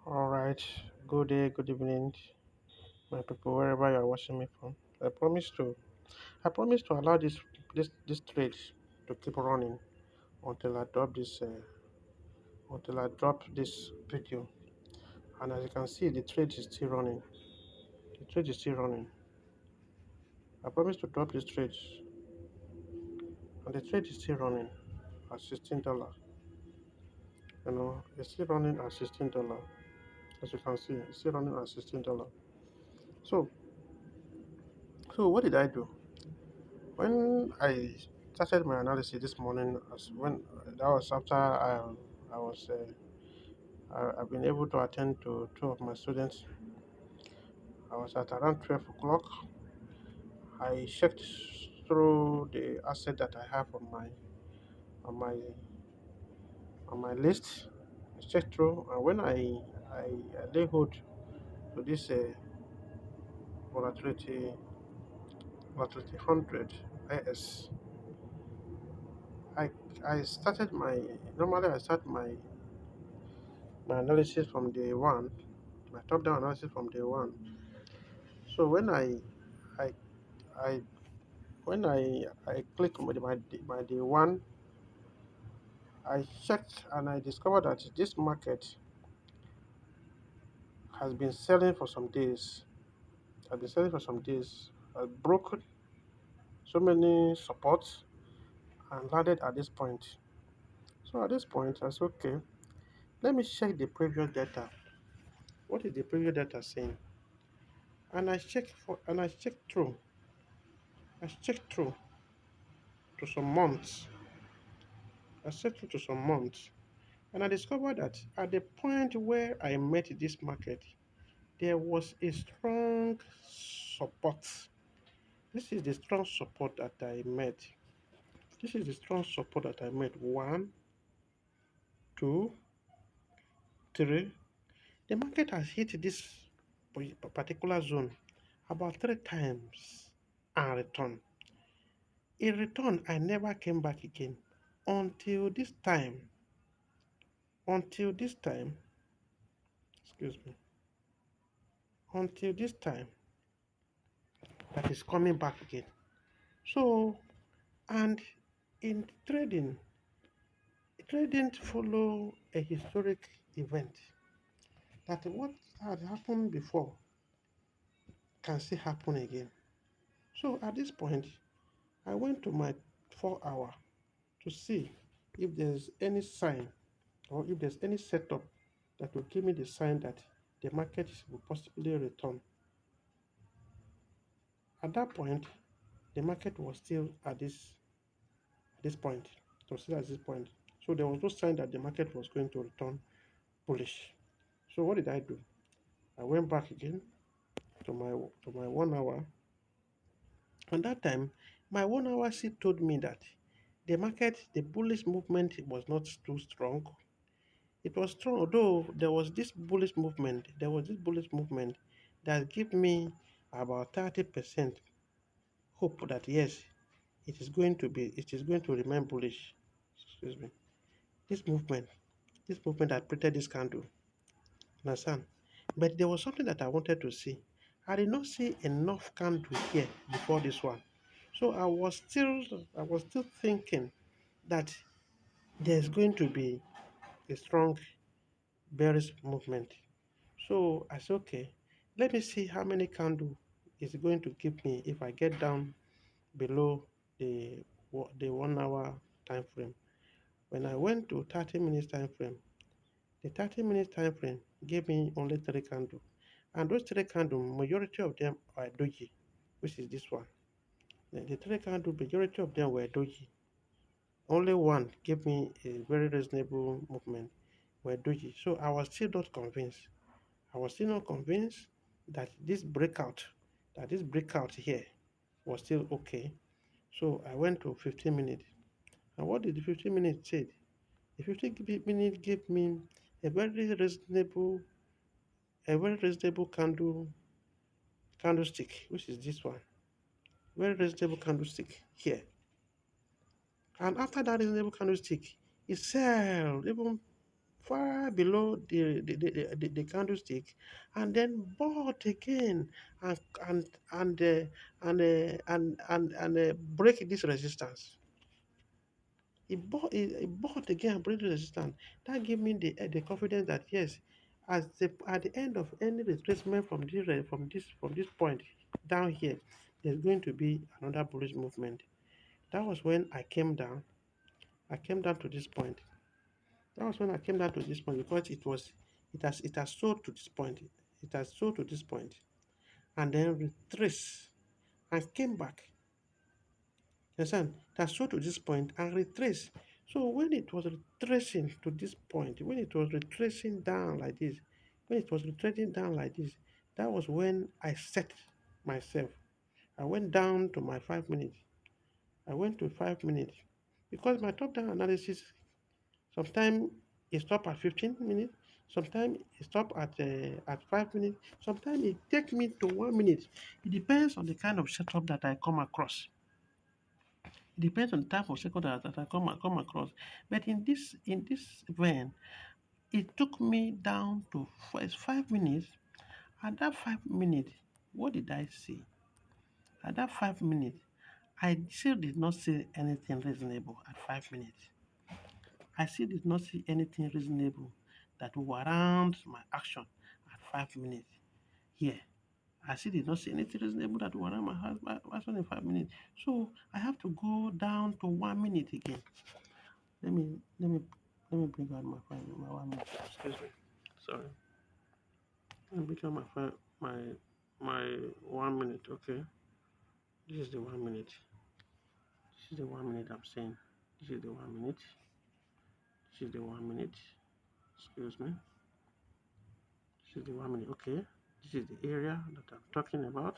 All right. Good day, good evening, my people, wherever you are watching me from. I promise to allow this trade to keep running until I drop this video. And as you can see, the trade is still running. The trade is still running. I promise to drop this trade, and the trade is still running at $16. It's still running at $16. As you can see, it's still running at $16. So, so what did I do? When I started my analysis this morning, as when that was after I was I've been able to attend to two of my students. I was at around 12 o'clock. I checked through the asset that I have on my on my list. I checked through, and when I lay hold to this volatility volatility 100 IS, I I started my normally I start my analysis from day one, my top down analysis from day one. So I I when I click on my day one, I checked and I discovered that this market has been selling for some days. Has been selling for some days. Has broken so many supports and landed at this point. So at this point, I said, okay, let me check the previous data. What is the previous data saying? And I checked through. I checked through to some months. I checked through to some months. And I discovered that at the point where I met this market, there was a strong support. This is the strong support that I met. This is the strong support that I met. One, two, three. The market has hit this particular zone about three times and returned. In return, I never came back again until this time. Until this time, excuse me. Until this time, that is coming back again. So, and in trading follow a historic event that what had happened before can still happen again. So at this point, I went to my 4 hour to see if there's any sign or if there's any setup that will give me the sign that the market will possibly return. At that point, the market was still at this point. It was still at this point. So there was no sign that the market was going to return bullish. So what did I do? I went back again to my 1 hour. And that time, my 1 hour sheet told me that the bullish movement was not too strong. It was strong, although there was this bullish movement that gave me about 30% hope that yes, it is going to remain bullish. Excuse me. This movement, this movement that printed this candle. Understand? But there was something that I wanted to see. I did not see enough candle here before this one. So I was still thinking that there's going to be a strong bearish movement. So I said, okay, let me see how many candle is going to give me if I get down below the 1 hour time frame. When I went to 30 minutes time frame, the 30 minutes time frame gave me only three candles. And those three candles, majority of them are doji, which is this one. The three candles, majority of them were doji. Only one gave me a very reasonable movement, were doji. So I was still not convinced. I was still not convinced that this breakout here was still okay. So I went to 15 minutes. And what did the 15 minutes say? The 15 minutes gave me a very reasonable, a very reasonable candlestick, which is this one. Very reasonable candlestick here. And after that reasonable candlestick, it sell even far below the candlestick, and then bought again and and and uh, and break this resistance. It bought again and break the resistance. That gave me the confidence that yes, at the end of any retracement from this point down here, there's going to be another bullish movement. That was when I came down. I came down to this point. That was when I came down to this point because it has sold to this point. It has sold to this point and then retraced and came back. You understand? It has sold to this point and retraced. So when it was retracing to this point, when it was retracing down like this, when it was retracing down like this, that was when I set myself. I went down to my 5 minutes. I went to 5 minutes because my top down analysis sometimes it stop at 15 minutes, sometimes it stop at 5 minutes, sometimes it take me to 1 minute. It depends on the kind of setup that I come across. It depends on the type of setup that I come across. But in this vein, it took me down to first 5 minutes. At that 5 minutes, what did I see? At that 5 minutes, I still did not see anything reasonable at 5 minutes. I still did not see anything reasonable that warrant my action at 5 minutes. Here, I still did not see anything reasonable that warrant my action in 5 minutes. So I have to go down to 1 minute again. Let me bring out my 1 minute. Excuse me. Sorry. Let me bring out my 1 minute. Okay. This is the 1 minute. This is the 1 minute I'm saying. This is the 1 minute. This is the 1 minute. Excuse me. This is the 1 minute. Okay. This is the area that I'm talking about.